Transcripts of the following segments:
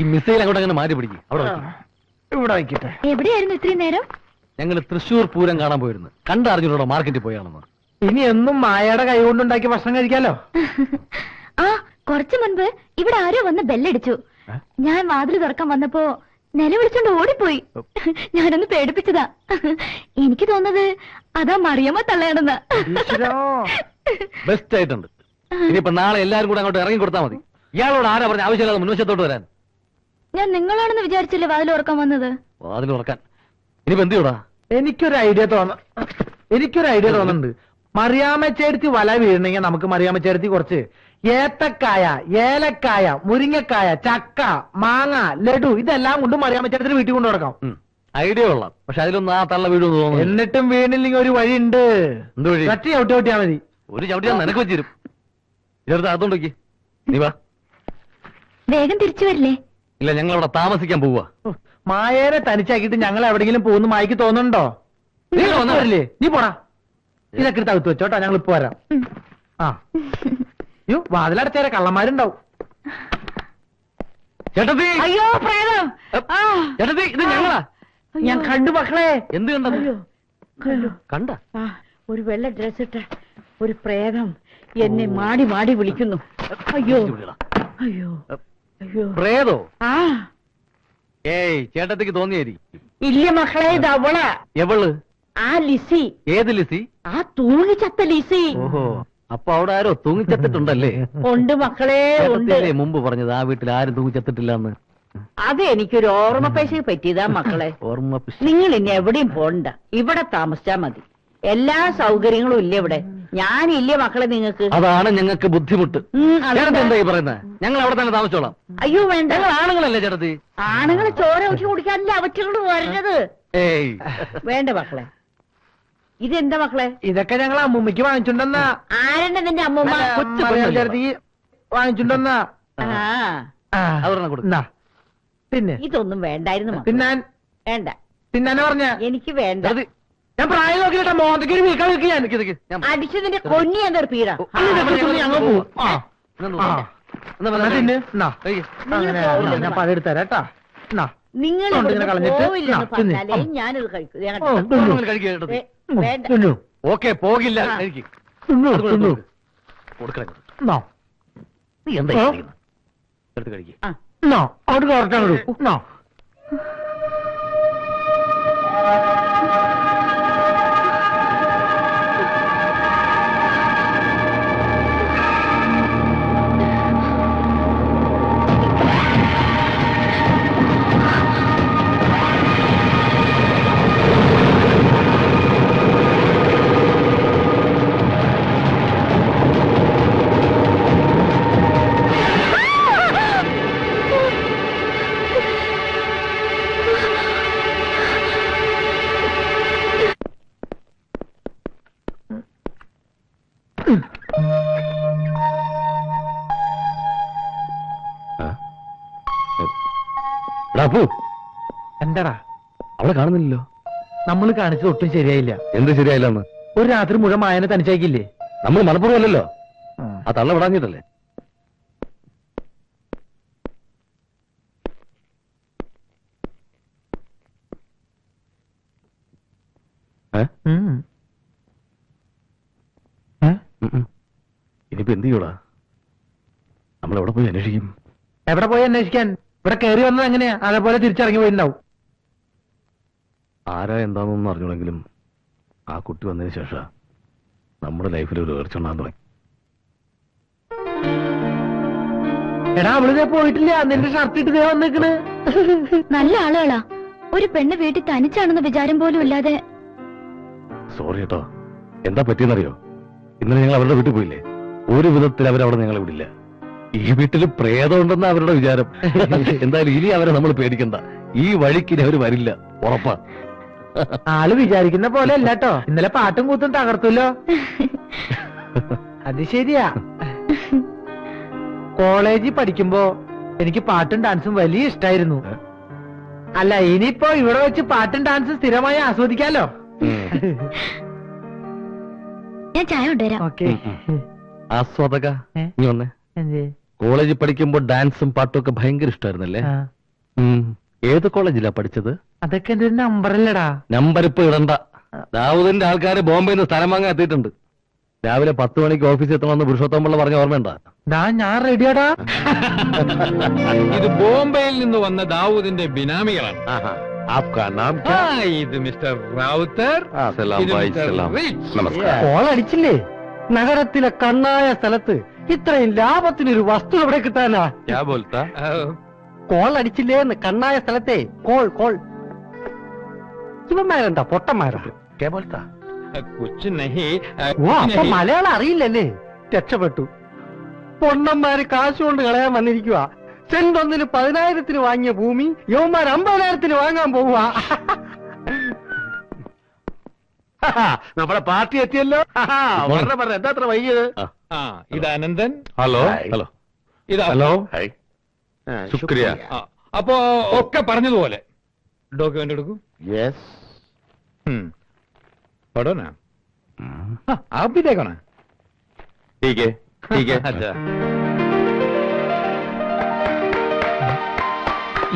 ഈ മിസൈൽ അങ്ങോട്ട് അങ്ങനെ മാറ്റി പിടിക്കും. ഇവിടെ വയ്ക്കട്ടെ. എവിടെയായിരുന്നു ഇത്രയും നേരം? ഞങ്ങൾ തൃശ്ശൂർ പൂരം കാണാൻ പോയിരുന്നു. കണ്ടറിഞ്ഞൂടെ മാർക്കറ്റിൽ പോയാണെന്ന്. ഇനി എന്നും മായയുടെ കൈ കൊണ്ടുണ്ടാക്കി ഭക്ഷണം കഴിക്കാലോ. ആ കുറച്ചു മുൻപ് ഇവിടെ ആരോ വന്ന് ബെല്ലടിച്ചു. ഞാൻ വാതിൽ തുറക്കാൻ വന്നപ്പോ നിലവിളിച്ചോണ്ട് ഓടിപ്പോയി. ഞാനൊന്ന് പേടിപ്പിച്ചതാ. എനിക്ക് തോന്നുന്നത് അതാ മറിയമ്മ തള്ളയാണെന്ന്. ബെസ്റ്റ് ആയിട്ടുണ്ട്. ഇനിയിപ്പോ നാളെ എല്ലാരും കൂടെ അങ്ങോട്ട് ഇറങ്ങി കൊടുത്താൽ മതി. ഇയാളോട് ആരാ പറഞ്ഞ ആവശ്യമില്ലാതെ മുൻവശത്തോട്ട് വരാൻ? ഞാൻ നിങ്ങളാണെന്ന് വിചാരിച്ചില്ലേ വാതിൽ തുറക്കാൻ വന്നത്. വാതിൽ തുറക്കാൻ ഇനിയിപ്പോ എന്ത് ചെയ്യൂടാ? എനിക്കൊരു ഐഡിയ തോന്നുന്നുണ്ട്. മറിയാമ്മച്ചേർത്തി വല വീഴണമെങ്കിൽ നമുക്ക് മറിയാമ്മച്ചേർത്തി കുറച്ച് ഏത്തക്കായ, ഏലക്കായ, മുരിങ്ങക്കായ, ചക്ക, മാങ്ങ, ലഡു ഇതെല്ലാം കൊണ്ട് മറിയാമ്മച്ചേർത്തിന് വീട്ടിൽ കൊണ്ടു കൊടുക്കാം. ഐഡിയ കൊള്ളാം. പക്ഷെ അതിലൊന്നും ആ തള്ള വീഴുമെന്ന് തോന്നുന്നു. എന്നിട്ടും വീണില്ലെങ്കിൽ ഒരു വഴി ഉണ്ട്. എന്ത് വഴി? ചട്ടി ചവിട്ടിയാ മതി. ഒരു ചവിട്ടി ഞാൻ നിനക്ക് വെച്ചിരും. ഇതെടുത്ത് അതുകൊണ്ടോക്കി നീ വാ. വേഗം തിരിച്ചു വരില്ലേ? ഇല്ല, ഞങ്ങൾ അവിടെ താമസിക്കാൻ പോവാ. മായേനെ തനിച്ചാക്കിയിട്ട് ഞങ്ങൾ എവിടെങ്കിലും പോകുന്നു മായിക്ക് തോന്നുന്നുണ്ടോ? നീ വന്നവരില്ലേ? നീ പോടാ. ഇതൊക്കെ തകുത്ത് വെച്ചോട്ടാ, ഞങ്ങൾ ഇപ്പൊ വരാം. ആ യോ വാതിലടച്ചേരെ കള്ളന്മാരുണ്ടാവും. ചേട്ടത്തി, അയ്യോ പ്രേതം! ചേട്ടത്തി, ഇത് ഞങ്ങളാ. ഞാൻ കണ്ടു മക്കളെ. എന്ത് കണ്ടത്? കണ്ട ഒരു വെള്ള ഡ്രസ് ഇട്ട ഒരു പ്രേതം എന്നെ മാടി മാടി വിളിക്കുന്നു. അയ്യോ അയ്യോ അയ്യോ. പ്രേതോ? ആ ഏയ്, ചേട്ടത്തിക്ക് തോന്നിയേരി. ഇല്ല മക്കളെ, ഇത് അവളാ. എവള്? ആ ലിസി. ഏത് ലിസി? ആ തൂങ്ങിച്ചത്ത ലിസി. ഓഹോ, അപ്പൊ അവിടെ ആരോ തൂങ്ങിച്ചത്തിട്ടുണ്ടല്ലേ? ഉണ്ട് മക്കളെ, ഉണ്ട്. ചേട്ടത്തിയല്ലേ മുമ്പ് പറഞ്ഞത് ആ വീട്ടിൽ ആരും തൂങ്ങിച്ചത്തിട്ടില്ല എന്ന്? അത് എനിക്കൊരു ഓർമ്മ പേശ പറ്റിയതാ മക്കളെ. ഓർമ്മ? നിങ്ങൾ ഇനി എവിടെയും പോണ്ട, ഇവിടെ താമസിച്ചാ മതി. എല്ലാ സൗകര്യങ്ങളും ഇല്ല ഇവിടെ. ഞാനില്ലേ മക്കളെ നിങ്ങൾക്ക്? അതാണ് ഞങ്ങൾക്ക് ബുദ്ധിമുട്ട്. ചേട്ടത്തി എന്തായി പറയുന്നത്? ഞങ്ങൾ അവിടെ തന്നെ താമസിച്ചോളാം. അയ്യോ വേണ്ട. ഞങ്ങൾ ആണുങ്ങളല്ലേ ചേട്ടത്തി? ആണുങ്ങളെ ചോര ഊറ്റി കുടിക്കാനല്ലേ അവറ്റോട് വരുന്നത്. ഏയ് വേണ്ട മക്കളെ. ഇതെന്താ മക്കളെ? ഇതൊക്കെ ഞങ്ങൾ അമ്മൂമ്മയ്ക്ക് വാങ്ങിച്ചുണ്ടെന്നാ. ആരെന്നെ നിന്റെ അമ്മൂമ്മ? വാങ്ങിച്ചുണ്ടെന്നാ. അതൊരെണ്ണം കൊടുക്കും. പിന്നെ ഇതൊന്നും വേണ്ടായിരുന്നു മക്കളെ. തിന്നാൻ വേണ്ട. തിന്നാനെ പറഞ്ഞ എനിക്ക് വേണ്ട. ഞാൻ പ്രായം നോക്കിട്ടാ മോന്തയ്ക്ക് ഒരു വീക്കാൻ വെക്കാൻ. അടിച്ചതിന്റെ കൊന്നി എന്തൊരു പീര. ഞങ്ങൾ പോവും. ഞാൻ പഴം എടുത്തരാട്ടാ. നിങ്ങൾ പോവില്ലെന്ന് പറഞ്ഞാലേ ഞാനിത് കഴിക്കും. വേണ്ട. ഓക്കെ, പോകില്ല. കൊടുക്കണം. നീ എന്താ എടുത്ത് കഴിക്കും. അവിടെ കറക്റ്റാണ്. എന്താടാ അവളെ കാണുന്നില്ലല്ലോ. നമ്മൾ കാണിച്ചത് ഒട്ടും ശരിയായില്ല. എന്ത് ശരിയായില്ലെന്ന്? ഒരു രാത്രി മുഴുവൻ മായനെ തനിച്ചാക്കില്ലേ? നമ്മൾ മനഃപൂർവ്വമല്ലല്ലോ. ആ തള്ള വിടാഞ്ഞിട്ടല്ലേ? ഇനിയിപ്പോ എന്ത് ചെയ്യൂടാ? നമ്മളെവിടെ പോയി അന്വേഷിക്കും? എവിടെ പോയി അന്വേഷിക്കാൻ? ഇവിടെ കയറി വന്നത് എങ്ങനെയാ? അതേപോലെ തിരിച്ചിറങ്ങി പോയിട്ടുണ്ടാവും. ആരാ എന്താണെന്നൊന്നും അറിഞ്ഞോളെങ്കിലും ആ കുട്ടി വന്നതിന് ശേഷം നമ്മുടെ ലൈഫിൽ ഒരു ഉയർച്ചുണ്ടാകാൻ തുടങ്ങി. എടാ അവളിതേ പോയിട്ടില്ല. നിന്റെ ഷർട്ട് ഇട്ട് വന്നേക്കണ്. നല്ല ആളുകളാ. ഒരു പെണ്ണ് വീട്ടിൽ തനിച്ചാണെന്ന വിചാരം പോലും ഇല്ലാതെ. സോറി കേട്ടോ. എന്താ പറ്റിയെന്നറിയോ? ഇന്നലെ ഞങ്ങൾ അവരുടെ വീട്ടിൽ പോയില്ലേ? ഒരു വിധത്തിൽ അവരവിടെ ഞങ്ങളെ വിടില്ല. ഈ വീട്ടിൽ പ്രേതമുണ്ടെന്ന അവരുടെ വിചാരം. എന്തായാലും ഇനി അവരെ നമ്മൾ പേടിക്കണ്ട. ഈ വഴിക്ക് അവർ വരില്ല, ഉറപ്പാ. ആള് വിചാരിക്കുന്ന പോലെ അല്ലാട്ടോ. ഇന്നലെ പാട്ടും കൂത്തും തകർത്തല്ലോ. അത് ശരിയാ. കോളേജിൽ പഠിക്കുമ്പോ എനിക്ക് പാട്ടും ഡാൻസും വലിയ ഇഷ്ടായിരുന്നു. അല്ല, ഇനിയിപ്പോ ഇവിടെ വെച്ച് പാട്ടും ഡാൻസും സ്ഥിരമായി ആസ്വദിക്കാലോ. ഞാൻ ചായ കൊണ്ടുവരാം. ഓക്കെ. ആസ്വാദക നീ വന്നേ. കോളേജിൽ പഠിക്കുമ്പോൾ ഡാൻസും പാട്ടും ഒക്കെ ഭയങ്കര ഇഷ്ടമായിരുന്നല്ലേ? ആ, ഏത് കോളേജിലാ പഠിച്ചത്? അതൊക്കെ എന്റെ ഒരു നമ്പറല്ലടാ. നമ്പർ ഇപ്പൊ ഇടണ്ട. ദാവൂദിന്റെ ആൾക്കാര് ബോംബെയിൽ നിന്ന് സ്ഥലം വാങ്ങാൻ എത്തിയിട്ടുണ്ട്. രാവിലെ 10 മണിക്ക് ഓഫീസിൽ എത്തണമെന്ന് പുരുഷോത്തമുള്ള പറഞ്ഞ ഓർമ്മയുണ്ടാ? ഞാൻ റെഡിയാടാ. ഇത് ബോംബെയിൽ നിന്ന് വന്ന ദാവൂദിന്റെ ബിനാമികളാണ്. ആപ്കാ നാം ക്യാ? ഇത് മിസ്റ്റർ റാവുത്തർ. സലാം ഇത് ഭായ്, മിസ്റ്റർ സലാം. റിച്ച്. നമസ്കാരം. കോൾ അടിച്ചില്ലേ? നഗരത്തിലെ കണ്ണായ സ്ഥലത്ത് ഇത്രയും ലാഭത്തിനൊരു വസ്തു എവിടെ കിട്ടാനാ? ക്യാ ബോൽത്താ? കോൾ അടിച്ചില്ലേന്ന് കണ്ണായ സ്ഥലത്തെ കോൾ. ഇവന്മാരെന്താ പൊട്ടന്മാരാ? ക്യാ ബോൽത്താ? കുച്ച് നഹി, ഓ, അപ്പൊ മലയാളം അറിയില്ലല്ലേ? രക്ഷപ്പെട്ടു. പൊണ്ണന്മാര് കാശ് കൊണ്ട് കളയാൻ വന്നിരിക്കുക. സെന്റ് ഒന്നിന് 10,000-ന് വാങ്ങിയ ഭൂമി യവന്മാർ 50,000-ന് വാങ്ങാൻ പോവുക. നമ്മുടെ പാർട്ടി എത്തിയല്ലോ. എന്താ അത്ര വൈകിയത്? ആ, ഇത് അനന്തൻ. ഹലോ ഹലോ ഇത് ഹലോ. ശുക്രിയ. ആ, അപ്പോ ഒക്കെ പറഞ്ഞതുപോലെ ഡോക്യുമെന്റ് എടുക്കൂ. യെസ്. पढ़ो ना। हाँ, आप भी देखो ना। ठीक है ठीक है. अच्छा.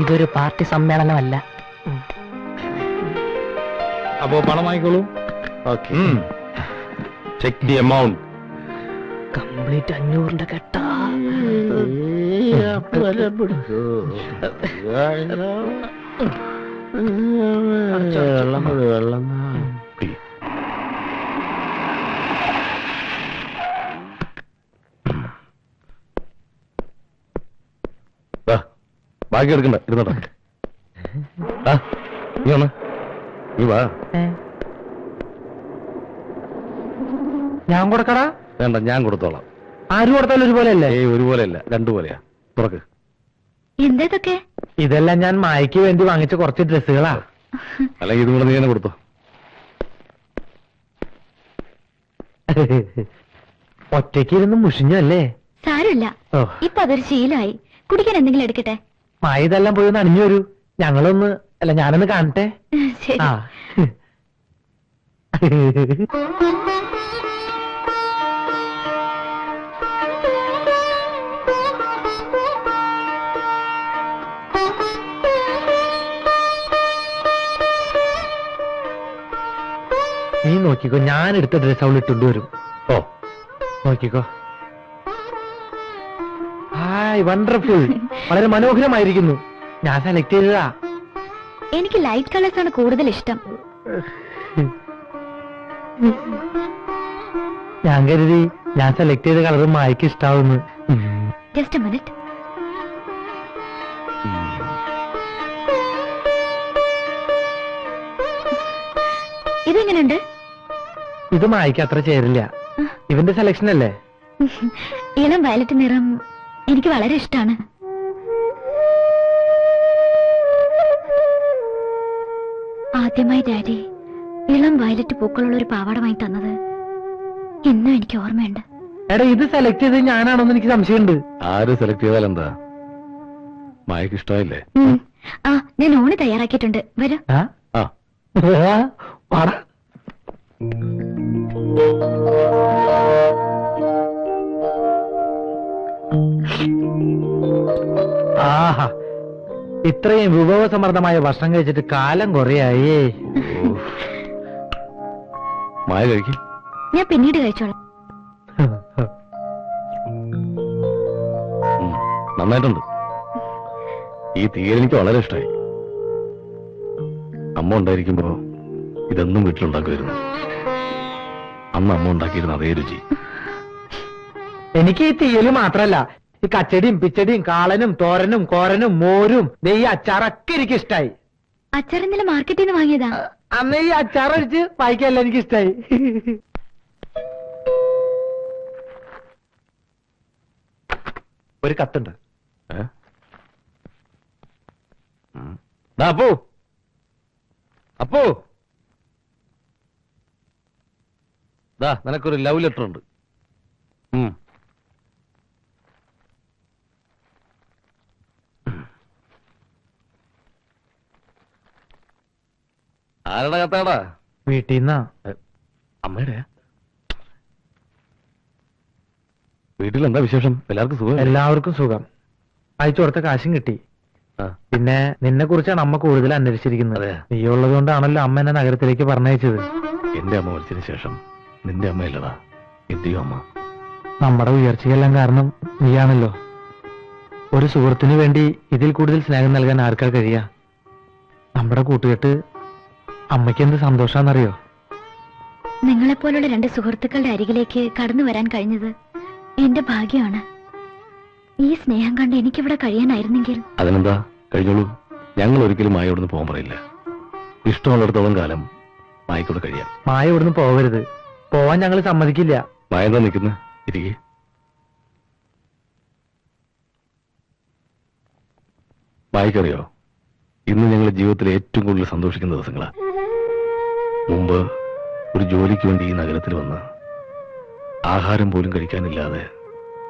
ഇതൊരു പാർട്ടി സമ്മേളനമല്ല. അപ്പോ പണം വാങ്ങിക്കോളൂ. Okay. Check the amount. Complete 500 കെട്ടാ. വെള്ളം ബാക്കി എടുക്കണ്ട, ഇരുന്നോട്ടെ. നീ വന്ന്, നീ വാ. ഞാൻ കൊടുക്കടാ? വേണ്ട, ഞാൻ കൊടുത്തോളാം. ആര് കൊടുത്താലും ഒരുപോലെ അല്ലേ? ഒരുപോലെയല്ല, രണ്ടുപോലെയാ. തുറക്ക്. എന്തേതൊക്കെ? ഇതെല്ലാം ഞാൻ മായയ്ക്ക് വേണ്ടി വാങ്ങിച്ച കുറച്ച് ഡ്രസ്സുകളാ. അല്ലെങ്കിൽ ഇതും കൂടെ നീ തന്നെ കൊടുത്തോ. ഒറ്റയ്ക്ക് ഇരുന്ന് മുഷിഞ്ഞല്ലേ? സാരമില്ല, ഓ, ഇപ്പൊ അതൊരു ശീലമായി. കുടിക്കാൻ എന്തെങ്കിലും എടുക്കട്ടെ? മായ ഇതെല്ലാം പോയി ഒന്ന് അണിഞ്ഞു വരൂ. ഞാനൊന്ന് കാണട്ടെ. ശരി. ആ. നീ നോക്കിക്കോ, ഞാൻ എടുത്ത ഡ്രസ് അവൾ ഇട്ടുകൊണ്ട് വരും. ഓ, നോക്കിക്കോ. Hi, wonderful. വളരെ മനോഹരമായിരിക്കുന്നു. ഞാൻ സെലക്ട് ചെയ്തതാ. എനിക്ക് ലൈറ്റ് കളേഴ്സ് ആണ് കൂടുതൽ ഇഷ്ടം. ഞാൻ കരുതി ഞാൻ സെലക്ട് ചെയ്ത കളർ മായ്ക്ക് ഇഷ്ടാവുന്നു. Just a minute. ഇതെങ്ങനെയുണ്ട്? ഇത് മായ്ക്ക് അത്ര ചേരില്ല. ഇവന്റെ സെലക്ഷൻ അല്ലേ? ഇളം വയലറ്റ് നിറം എനിക്ക് വളരെ ഇഷ്ടമാണ്. ആദ്യമായി ഡാഡി ഇളം വയലറ്റ് പൂക്കളുള്ള ഒരു പാവാട വാങ്ങി തന്നത് ഇന്നും എനിക്ക് ഓർമ്മയുണ്ട്. എടാ, ഇത് സെലക്ട് ചെയ്ത് ഞാനാണോന്ന് എനിക്ക് സംശയമുണ്ട്. ആര് സെലക്ട് ചെയ്താലെന്താ? മായക്ക് ഇഷ്ടമായില്ലേ? ആ, ഞാൻ ഊണ് തയ്യാറാക്കിയിട്ടുണ്ട്. വരൂ. ആ? ആ, പാടാ. ആഹാ, ഇത്രയും വിഭവസമൃദ്ധമായ ഭക്ഷണം കഴിച്ചിട്ട് കാലം കുറയായി. മായ കഴിക്കും. ഞാൻ പിന്നീട് കഴിച്ചോളാം. നന്നായിട്ടുണ്ട്. ഈ തീയൽ എനിക്ക് വളരെ ഇഷ്ടമായി. അമ്മ ഉണ്ടായിരിക്കുമ്പോ ഇതൊന്നും വീട്ടിലുണ്ടാക്കുമായിരുന്നു. അന്ന് അമ്മ ഉണ്ടാക്കിയിരുന്ന അതേ രുചി. എനിക്ക് ഈ തീയല് മാത്രല്ല, ഈ കച്ചടിയും പിച്ചടിയും കാളനും തോരനും കോരനും മോരും ഈ അച്ചാറൊക്കെ എനിക്ക് ഇഷ്ടായി. അച്ചാർ ഇന്നലെ മാർക്കറ്റിൽ നിന്ന് വാങ്ങിയതാ. അന്ന് ഈ അച്ചാറടിച്ച് വായിക്കല്ല എനിക്ക് ഇഷ്ടായി. ഒരു കത്തുണ്ട്. അപ്പോ അപ്പോ ദാ നിനക്കൊരു ലവ് ലെറ്റർ ഉണ്ട്. ആരുടെ കത്താടാ? വീട്ടിൽ നിന്നാ. അമ്മയുടെ? വീട്ടിൽ എന്താ വിശേഷം? എല്ലാവർക്കും സുഖം? എല്ലാവർക്കും സുഖം. അയച്ചു കൊടുത്ത കാശും കിട്ടി. ആ. പിന്നെ നിന്നെ കുറിച്ചാണ് അമ്മ കൂടുതൽ അന്വേഷിച്ചിരിക്കുന്നത്. അതെ. നീ ഉള്ളത് കൊണ്ടാണല്ലോ അമ്മ എന്നെ നഗരത്തിലേക്ക് പറഞ്ഞയച്ചത്. എന്റെ അമ്മ മരിച്ചതിന് ശേഷം നിന്റെ അമ്മയല്ലടാ എന്റെയോ അമ്മ. നമ്മുടെ ഉയർച്ചയെല്ലാം കാരണം നീയാണല്ലോ. ഒരു സുഹൃത്തിനു വേണ്ടി ഇതിൽ കൂടുതൽ സ്നേഹം നൽകാൻ ആർക്കാ കഴിയാ? നമ്മുടെ കൂട്ടുകെട്ട് അമ്മയ്ക്ക് എന്ത് സന്തോഷാന്നറിയോ? നിങ്ങളെപ്പോലുള്ള രണ്ട് സുഹൃത്തുക്കളുടെ അരികിലേക്ക് കടന്നു വരാൻ കഴിഞ്ഞത് എന്റെ ഭാഗ്യമാണ്. ഈ സ്നേഹം കണ്ട് എനിക്കിവിടെ കഴിയാനായിരുന്നെങ്കിൽ. അതിനെന്താ, കഴിഞ്ഞോളൂ. ഞങ്ങൾ ഒരിക്കലും മായോടൊന്ന് പോകാൻ പറയില്ല. ഇഷ്ടമുള്ളിടത്തോളം കാലം മായക്കൂടെ കഴിയാം. മായ ഇവിടുന്ന് പോവരുത്. പോവാൻ ഞങ്ങൾ സമ്മതിക്കില്ല. മായ എന്താ നിൽക്കുന്നത്? ഇരിക്കെ. മായക്കറിയോ, ഇന്ന് ഞങ്ങളുടെ ജീവിതത്തിൽ ഏറ്റവും കൂടുതൽ സന്തോഷിക്കുന്ന ദിവസങ്ങളാ. മുമ്പ് ഒരു ജോലിക്ക് വേണ്ടി ഈ നഗരത്തിൽ വന്ന് ആഹാരം പോലും കഴിക്കാനില്ലാതെ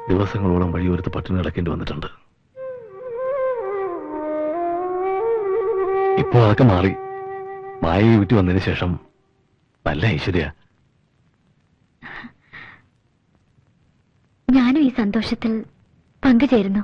ദിവസങ്ങളോളം വഴിയോരത്ത് പട്ടിണി കിടക്കേണ്ടി വന്നിട്ടുണ്ട്. ഇപ്പോ അതൊക്കെ മാറി. മായ വീട്ടിൽ വന്നതിന് ശേഷം നല്ല ഐശ്വര്യ. ഞാനും ഈ സന്തോഷത്തിൽ പങ്കുചേരുന്നു.